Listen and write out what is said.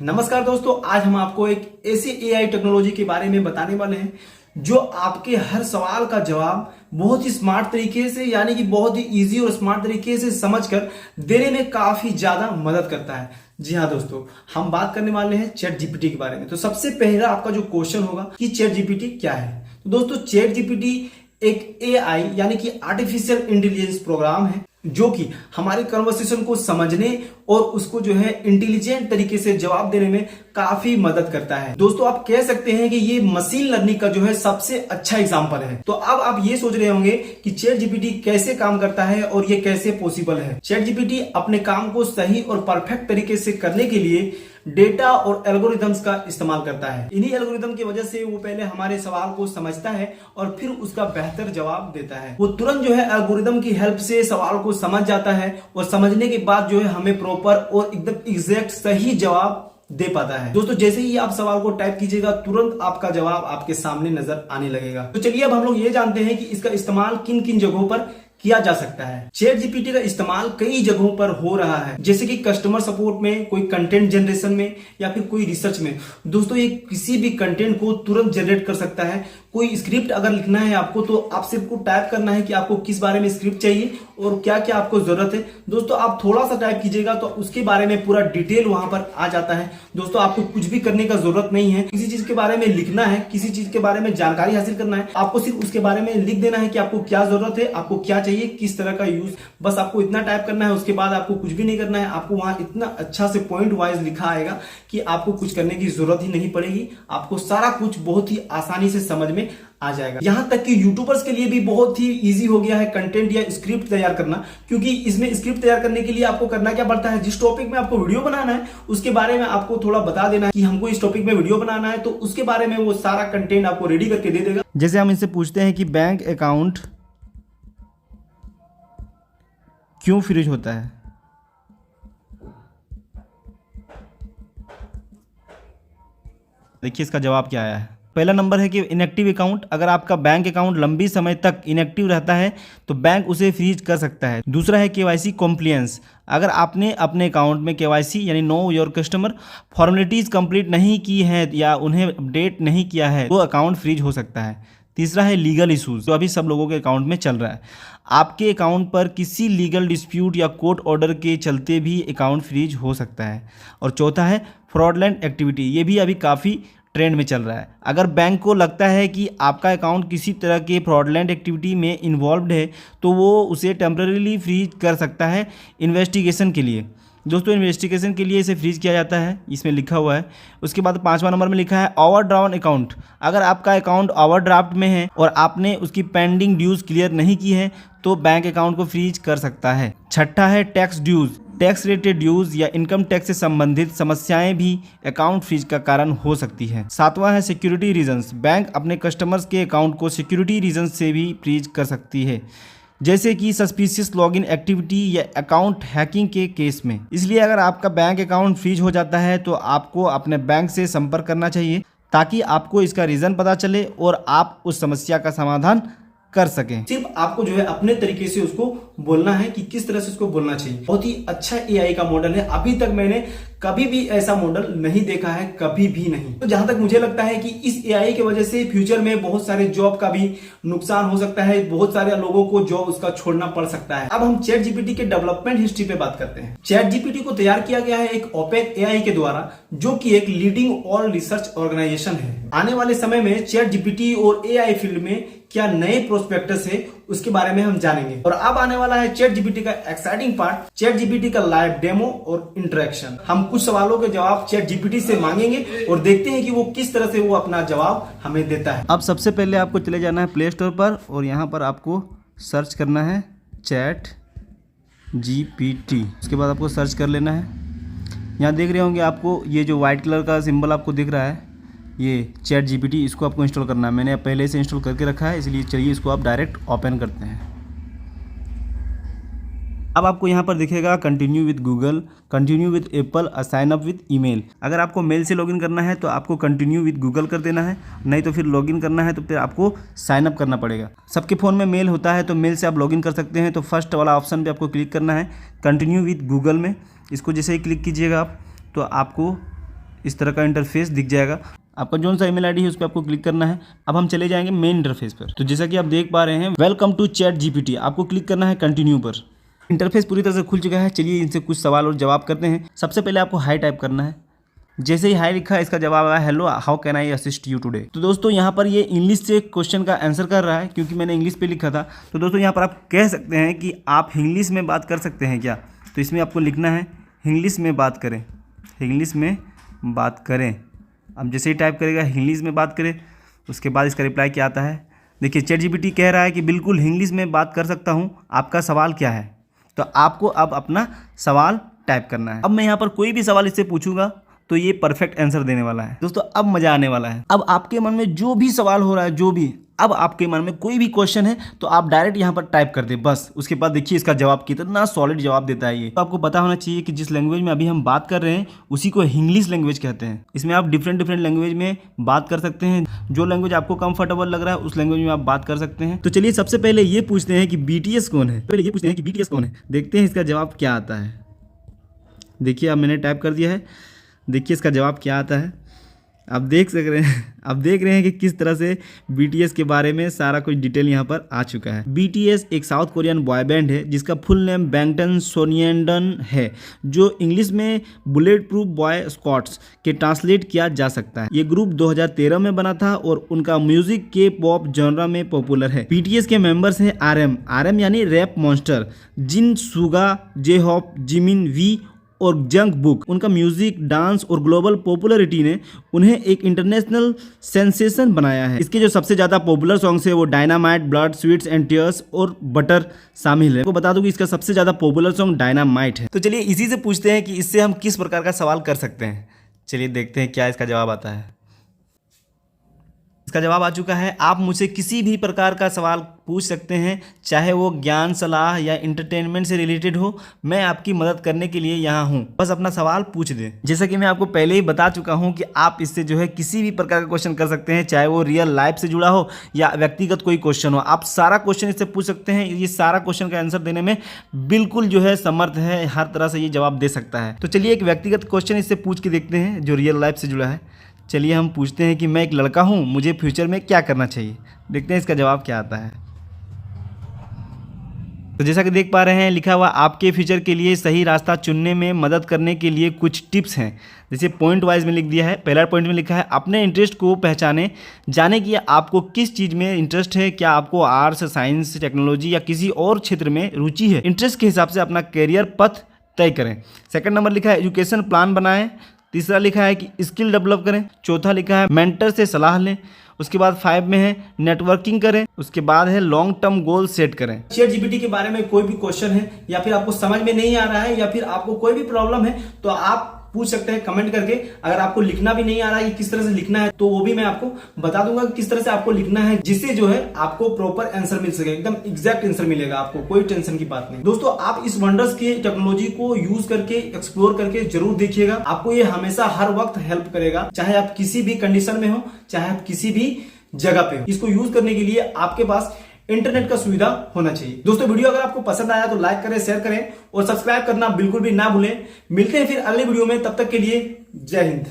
नमस्कार दोस्तों, आज हम आपको एक ऐसी एआई टेक्नोलॉजी के बारे में बताने वाले हैं जो आपके हर सवाल का जवाब बहुत ही स्मार्ट तरीके से यानी कि बहुत ही इजी और स्मार्ट तरीके से समझकर देने में काफी ज्यादा मदद करता है। जी हाँ दोस्तों, हम बात करने वाले हैं चैट जीपीटी के बारे में। तो सबसे पहला आपका जो क्वेश्चन होगा कि चैट जीपीटी क्या है। तो दोस्तों, चैट जीपीटी एक एआई यानी कि आर्टिफिशियल इंटेलिजेंस प्रोग्राम है जो कि हमारे कन्वर्सेशन को समझने और उसको जो है इंटेलिजेंट तरीके से जवाब देने में काफी मदद करता है। दोस्तों, आप कह सकते हैं कि ये मशीन लर्निंग का जो है सबसे अच्छा एग्जांपल है। तो अब आप ये सोच रहे होंगे कि चैट जीपीटी कैसे काम करता है और ये कैसे पॉसिबल है। चैट जीपीटी अपने काम को सही और परफेक्ट तरीके से करने के लिए डेटा और एल्गोरिदम्स का इस्तेमाल करता है। इन्हीं एल्गोरिदम की वजह से वो पहले हमारे सवाल को समझता है और फिर उसका बेहतर जवाब देता है। वो तुरंत जो है एल्गोरिदम की हेल्प से सवाल को समझ जाता है और समझने के बाद जो है हमें प्रॉपर और एकदम एग्जैक्ट सही जवाब दे पाता है। दोस्तों, जैसे ही आप सवाल को टाइप कीजिएगा तुरंत आपका जवाब आपके सामने नजर आने लगेगा। तो चलिए अब हम लोग ये जानते हैं कि इसका इस्तेमाल किन किन जगहों पर किया जा सकता है। चैट जीपीटी का इस्तेमाल कई जगहों पर हो रहा है, जैसे कि कस्टमर सपोर्ट में, कोई कंटेंट जनरेशन में या फिर कोई रिसर्च में। दोस्तों, ये किसी भी कंटेंट को तुरंत जनरेट कर सकता है। कोई स्क्रिप्ट अगर लिखना है आपको तो आप सिर्फ को टाइप करना है कि आपको किस बारे में स्क्रिप्ट चाहिए और क्या क्या आपको जरूरत है। दोस्तों, आप थोड़ा सा टाइप कीजिएगा तो उसके बारे में पूरा डिटेल वहां पर आ जाता है। दोस्तों, आपको कुछ भी करने का जरूरत नहीं है। किसी चीज के बारे में लिखना है, किसी चीज के बारे में जानकारी हासिल करना है, आपको सिर्फ उसके बारे में लिख देना है कि आपको क्या जरूरत है, आपको क्या चाहिए, किस तरह का यूज, बस आपको इतना टाइप करना है। उसके बाद आपको कुछ भी नहीं करना है। आपको वहां इतना अच्छा से पॉइंट वाइज लिखा आएगा कि आपको कुछ करने की जरूरत ही नहीं पड़ेगी। आपको सारा कुछ बहुत ही आसानी से समझ में आ जाएगा। यहां तक कि यूट्यूबर्स के लिए भी बहुत ही इजी हो गया है कंटेंट या स्क्रिप्ट तैयार करना, क्योंकि इसमें स्क्रिप्ट तैयार करने के लिए आपको करना क्या पड़ता है, जिस टॉपिक में आपको वीडियो बनाना है उसके बारे में आपको थोड़ा बता देना है कि हमको इस टॉपिक में वीडियो बनाना है, तो उसके बारे में वो सारा कंटेंट आपको रेडी करके दे देगा। जैसे हम इनसे पूछते हैं कि बैंक अकाउंट क्यों फ्रीज होता है। देखिए इसका जवाब क्या आया है। पहला नंबर है कि इनएक्टिव अकाउंट, अगर आपका बैंक अकाउंट लंबी समय तक इनएक्टिव रहता है तो बैंक उसे फ्रीज कर सकता है। दूसरा है केवाईसी कॉम्प्लियंस, अगर आपने अपने अकाउंट में केवाईसी यानी know your customer formalities complete नहीं की है या उन्हें अपडेट नहीं किया है तो अकाउंट फ्रीज हो सकता है। तीसरा है लीगल इशूज़, जो अभी सब लोगों के अकाउंट में चल रहा है। आपके अकाउंट पर किसी लीगल डिस्प्यूट या कोर्ट ऑर्डर के चलते भी अकाउंट फ्रीज हो सकता है। और चौथा है फ्रॉडलेंट एक्टिविटी, ये भी अभी काफ़ी ट्रेंड में चल रहा है। अगर बैंक को लगता है कि आपका अकाउंट किसी तरह के फ्रॉडलेंट एक्टिविटी में इन्वॉल्व्ड है तो वो उसे टेम्पररीली फ्रीज कर सकता है इन्वेस्टिगेशन के लिए। दोस्तों, इन्वेस्टिगेशन के लिए इसे फ्रीज किया जाता है, इसमें लिखा हुआ है। उसके बाद 5वां नंबर में लिखा है ओवरड्राफ्ट अकाउंट, अगर आपका अकाउंट ओवरड्राफ्ट में है और आपने उसकी पेंडिंग ड्यूज क्लियर नहीं की है तो बैंक अकाउंट को फ्रीज कर सकता है। छठा है tax dues, tax related dues या इनकम टैक्स से संबंधित समस्याएं भी अकाउंट फ्रीज का कारण हो सकती है। 7वां है सिक्योरिटी रीजंस, बैंक अपने कस्टमर्स के अकाउंट को सिक्योरिटी रीजंस से भी फ्रीज कर सकती है, जैसे कि सस्पिशियस लॉगिन एक्टिविटी या अकाउंट हैकिंग के केस में। इसलिए अगर आपका बैंक अकाउंट फ्रीज हो जाता है तो आपको अपने बैंक से संपर्क करना चाहिए ताकि आपको इसका रीज़न पता चले और आप उस समस्या का समाधान कर सकें। सिर्फ आपको जो है अपने तरीके से उसको बोलना है कि किस तरह से उसको बोलना चाहिए। बहुत ही अच्छा एआई का मॉडल है, अभी तक मैंने कभी भी ऐसा मॉडल नहीं देखा है, कभी भी नहीं। तो जहां तक मुझे लगता है कि इस एआई की वजह से फ्यूचर में बहुत सारे जॉब का भी नुकसान हो सकता है, बहुत सारे लोगों को जॉब उसका छोड़ना पड़ सकता है। अब हम चैट जीपीटी के डेवलपमेंट हिस्ट्री पे बात करते हैं। चैट जीपीटी को तैयार किया गया है एक ओपन एआई के द्वारा, जो कि एक लीडिंग ऑल रिसर्च ऑर्गेनाइजेशन है। आने वाले समय में चैट जीपीटी और एआई फील्ड में क्या नए प्रोस्पेक्टस है उसके बारे में हम जानेंगे। और अब आने वाला है चैट जीपीटी का एक्साइटिंग पार्ट, चैट जीपीटी का लाइव डेमो और इंटरेक्शन। हम कुछ सवालों के जवाब चैट जीपीटी से मांगेंगे और देखते हैं कि वो किस तरह से वो अपना जवाब हमें देता है। अब सबसे पहले आपको चले जाना है प्ले स्टोर पर और यहाँ पर आपको सर्च करना है चैट जीपीटी। उसके बाद आपको सर्च कर लेना है। यहाँ देख रहे होंगे आपको ये जो वाइट कलर का सिंबल आपको दिख रहा है, ये चैट जीपीटी, इसको आपको इंस्टॉल करना है। मैंने पहले से इंस्टॉल करके रखा है, इसलिए चलिए इसको आप डायरेक्ट ओपन करते हैं। अब आपको यहाँ पर दिखेगा continue with Google, continue with Apple, sign up with email. अगर आपको मेल से लॉगिन करना है तो आपको कंटिन्यू विद गूगल कर देना है, नहीं तो फिर लॉगिन करना है तो फिर आपको साइन अप करना पड़ेगा। सबके फ़ोन में मेल होता है तो मेल से आप लॉगिन कर सकते हैं। तो फर्स्ट वाला ऑप्शन पे आपको क्लिक करना है कंटिन्यू विद गूगल में। इसको जैसे ही क्लिक कीजिएगा आप तो आपको इस तरह का इंटरफेस दिख जाएगा। आपका जो सा ईमेल आईडी है उस पर आपको क्लिक करना है। अब हम चले जाएंगे मेन इंटरफेस पर। तो जैसा कि आप देख पा रहे हैं, वेलकम टू चैट जीपीटी, आपको क्लिक करना है कंटिन्यू पर। इंटरफेस पूरी तरह से खुल चुका है। चलिए इनसे कुछ सवाल और जवाब करते हैं। सबसे पहले आपको हाई टाइप करना है। जैसे ही हाई लिखा है, इसका जवाब आया hello how can I assist you today. तो दोस्तों यहाँ पर ये इंग्लिश से क्वेश्चन का आंसर कर रहा है, क्योंकि मैंने इंग्लिश पे लिखा था। तो दोस्तों यहाँ पर आप कह सकते हैं कि आप इंग्लिश में बात कर सकते हैं क्या। तो इसमें आपको लिखना है इंग्लिश में बात करें, इंग्लिश में बात करें। अब जैसे ही टाइप करेगा इंग्लिश में बात करें, उसके बाद इसका रिप्लाई क्या आता है। देखिए चैट जीपीटी कह रहा है कि बिल्कुल इंग्लिश में बात कर सकता हूँ, आपका सवाल क्या है। तो आपको अब अपना सवाल टाइप करना है। अब मैं यहाँ पर कोई भी सवाल इससे पूछूंगा तो ये परफेक्ट आंसर देने वाला है। दोस्तों अब मजा आने वाला है। अब आपके मन में जो भी सवाल हो रहा है, जो भी अब आपके मन में कोई भी क्वेश्चन है, तो आप डायरेक्ट यहाँ पर टाइप कर दे बस। उसके बाद देखिए इसका जवाब कितना सॉलिड जवाब देता है ये। तो आपको पता होना चाहिए कि जिस लैंग्वेज में अभी हम बात कर रहे हैं उसी को इंग्लिश लैंग्वेज कहते हैं। इसमें आप डिफरेंट लैंग्वेज में बात कर सकते हैं। जो लैंग्वेज आपको कंफर्टेबल लग रहा है उस लैंग्वेज में आप बात कर सकते हैं। तो चलिए सबसे पहले ये पूछते हैं कि BTS कौन है। पहले ये पूछते हैं कि BTS कौन है, देखते हैं इसका जवाब क्या आता है। देखिए अब मैंने टाइप कर दिया है, देखिए इसका जवाब क्या आता है। आप देख रहे हैं कि किस तरह से BTS के बारे में सारा कुछ डिटेल यहाँ पर आ चुका है। BTS एक साउथ कोरियन बॉय बैंड है जिसका फुल नेम बैंगटन सोनियनडन है, जो इंग्लिश में बुलेट प्रूफ बॉय स्कॉट्स के ट्रांसलेट किया जा सकता है। ये ग्रुप 2013 में बना था और उनका म्यूजिक के पॉप जॉनरा में पॉपुलर है। BTS के मेंबर्स हैं RM यानी रैप मॉन्स्टर, जिन, सुगा, J-Hope, जिमिन, V और जंगबुक। उनका म्यूजिक, डांस और ग्लोबल पॉपुलरिटी ने उन्हें एक इंटरनेशनल सेंसेशन बनाया है। इसके जो सबसे ज़्यादा पॉपुलर सॉन्ग्स है वो dynamite, blood, sweets and tears और बटर शामिल है। आपको बता दूं कि इसका सबसे ज़्यादा पॉपुलर सॉन्ग डायनामाइट है। तो चलिए इसी से पूछते हैं कि इससे हम किस प्रकार का सवाल कर सकते हैं। चलिए देखते हैं क्या इसका जवाब आता है। इसका जवाब आ चुका है। आप मुझसे किसी भी प्रकार का सवाल पूछ सकते हैं, चाहे वो ज्ञान, सलाह या इंटरटेनमेंट से रिलेटेड हो। मैं आपकी मदद करने के लिए यहाँ हूँ, बस अपना सवाल पूछ दें। जैसा कि मैं आपको पहले ही बता चुका हूँ कि आप इससे जो है किसी भी प्रकार का क्वेश्चन कर सकते हैं, चाहे वो रियल लाइफ से जुड़ा हो या व्यक्तिगत कोई क्वेश्चन हो। आप सारा क्वेश्चन इससे पूछ सकते हैं। ये सारा क्वेश्चन का आंसर देने में बिल्कुल जो है समर्थ है, हर तरह से ये जवाब दे सकता है। तो चलिए एक व्यक्तिगत क्वेश्चन इससे पूछ के देखते हैं जो रियल लाइफ से जुड़ा है। चलिए हम पूछते हैं कि मैं एक लड़का हूं, मुझे फ्यूचर में क्या करना चाहिए। देखते हैं इसका जवाब क्या आता है। तो जैसा कि देख पा रहे हैं लिखा हुआ, आपके फ्यूचर के लिए सही रास्ता चुनने में मदद करने के लिए कुछ टिप्स हैं। जैसे पॉइंट वाइज में लिख दिया है। पहला पॉइंट में लिखा है अपने इंटरेस्ट को पहचाने, जाने कि आपको किस चीज़ में इंटरेस्ट है। क्या आपको आर्ट्स, साइंस, टेक्नोलॉजी या किसी और क्षेत्र में रुचि है। इंटरेस्ट के हिसाब से अपना कैरियर पथ तय करें। सेकंड नंबर लिखा है एजुकेशन प्लान बनाएं। तीसरा लिखा है कि स्किल डेवलप करें। चौथा लिखा है मेंटर से सलाह लें। उसके बाद 5 में है नेटवर्किंग करें। उसके बाद है लॉन्ग टर्म गोल सेट करें। चैट जीपीटी के बारे में कोई भी क्वेश्चन है या फिर आपको समझ में नहीं आ रहा है या फिर आपको कोई भी प्रॉब्लम है तो आप पूछ सकते हैं कमेंट करके। अगर आपको लिखना भी नहीं आ रहा है कि किस तरह से लिखना है तो वो भी मैं आपको बता दूंगा कि किस तरह से आपको लिखना है, जिससे जो है आपको प्रॉपर आंसर मिल सके, एकदम एग्जैक्ट आंसर मिलेगा आपको, कोई टेंशन की बात नहीं। दोस्तों आप इस वंडर्स की टेक्नोलॉजी को यूज करके एक्सप्लोर करके जरूर देखिएगा। आपको ये हमेशा हर वक्त हेल्प करेगा, चाहे आप किसी भी कंडीशन में हो, चाहे आप किसी भी जगह पे हो। इसको यूज करने के लिए आपके पास इंटरनेट का सुविधा होना चाहिए। दोस्तों वीडियो अगर आपको पसंद आया तो लाइक करें, शेयर करें और सब्सक्राइब करना बिल्कुल भी ना भूलें। मिलते हैं फिर अगले वीडियो में, तब तक के लिए जय हिंद।